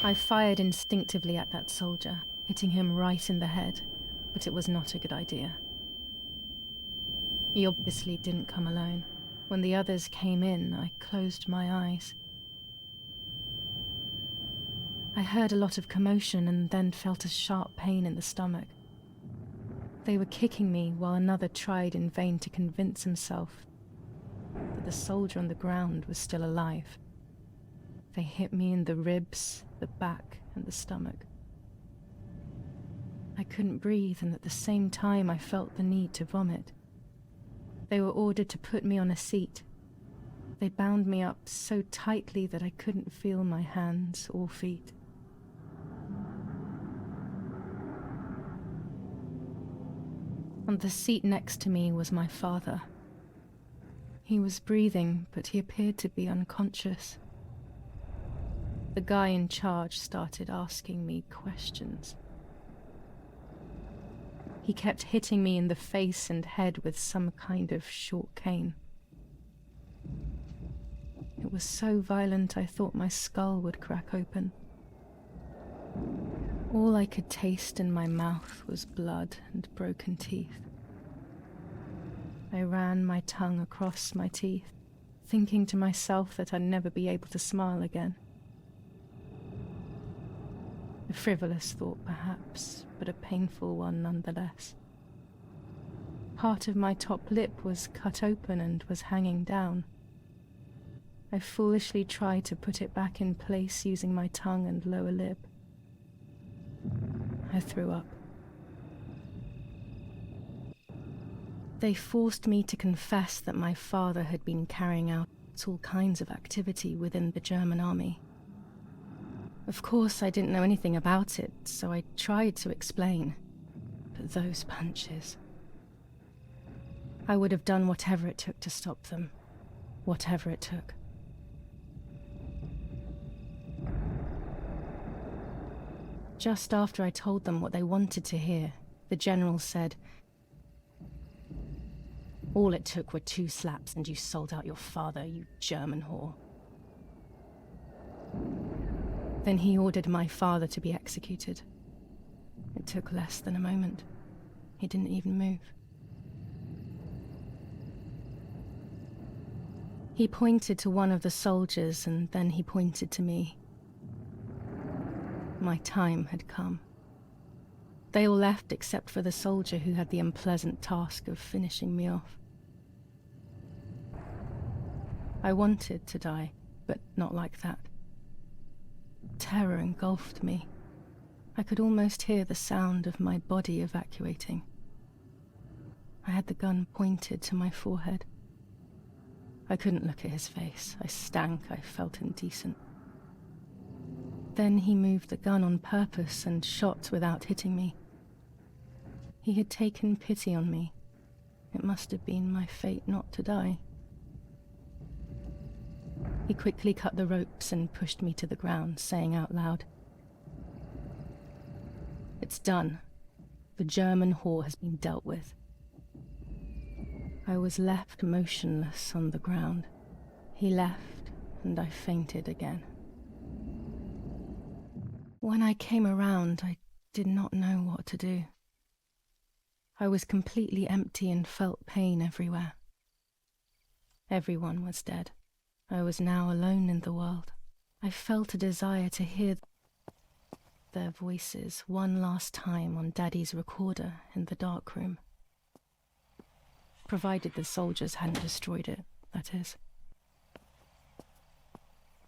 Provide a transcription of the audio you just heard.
I fired instinctively at that soldier, hitting him right in the head, but it was not a good idea. He obviously didn't come alone. When the others came in, I closed my eyes. I heard a lot of commotion and then felt a sharp pain in the stomach. They were kicking me while another tried in vain to convince himself that the soldier on the ground was still alive. They hit me in the ribs, the back, and the stomach. I couldn't breathe, and at the same time I felt the need to vomit. They were ordered to put me on a seat. They bound me up so tightly that I couldn't feel my hands or feet. On the seat next to me was my father. He was breathing, but he appeared to be unconscious. The guy in charge started asking me questions. He kept hitting me in the face and head with some kind of short cane. It was so violent I thought my skull would crack open. All I could taste in my mouth was blood and broken teeth. I ran my tongue across my teeth, thinking to myself that I'd never be able to smile again. A frivolous thought, perhaps, but a painful one nonetheless. Part of my top lip was cut open and was hanging down. I foolishly tried to put it back in place using my tongue and lower lip. I threw up. They forced me to confess that my father had been carrying out all kinds of activity within the German army. Of course, I didn't know anything about it, so I tried to explain. But those punches... I would have done whatever it took to stop them. Whatever it took. Just after I told them what they wanted to hear, the general said, "All it took were 2 slaps and you sold out your father, you German whore." Then he ordered my father to be executed. It took less than a moment. He didn't even move. He pointed to one of the soldiers and then he pointed to me. My time had come. They all left except for the soldier who had the unpleasant task of finishing me off. I wanted to die, but not like that. Terror engulfed me. I could almost hear the sound of my body evacuating. I had the gun pointed to my forehead. I couldn't look at his face. I stank. I felt indecent. Then he moved the gun on purpose and shot without hitting me. He had taken pity on me. It must have been my fate not to die. He quickly cut the ropes and pushed me to the ground, saying out loud, "It's done. The German whore has been dealt with." I was left motionless on the ground. He left, and I fainted again. When I came around, I did not know what to do. I was completely empty and felt pain everywhere. Everyone was dead. I was now alone in the world. I felt a desire to hear their voices one last time on Daddy's recorder in the dark room. Provided the soldiers hadn't destroyed it, that is.